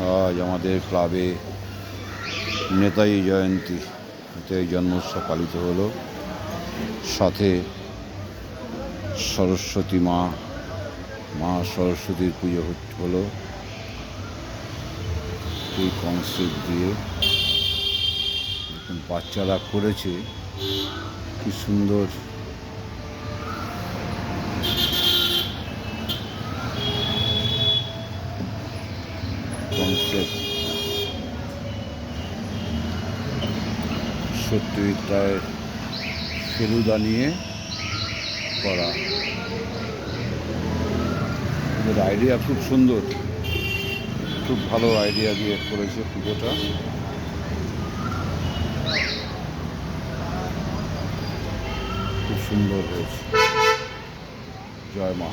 আজ আমাদের ক্লাবে নেতাজি জয়ন্তী, নেতাজি জন্মোৎসব পালিত হলো। সাথে সরস্বতী মা সরস্বতীর পুজো হলো এই কনসেপ্ট দিয়ে। দেখুন বাচ্চারা করেছে কি সুন্দর। কনসেপ্ট সত্যজিৎ রায়ের ফেলুদা নিয়ে করা। এদের আইডিয়া খুব সুন্দর, খুব ভালো আইডিয়া দিয়ে করেছে পুজোটা। খুব সুন্দর হয়েছে। জয় মা।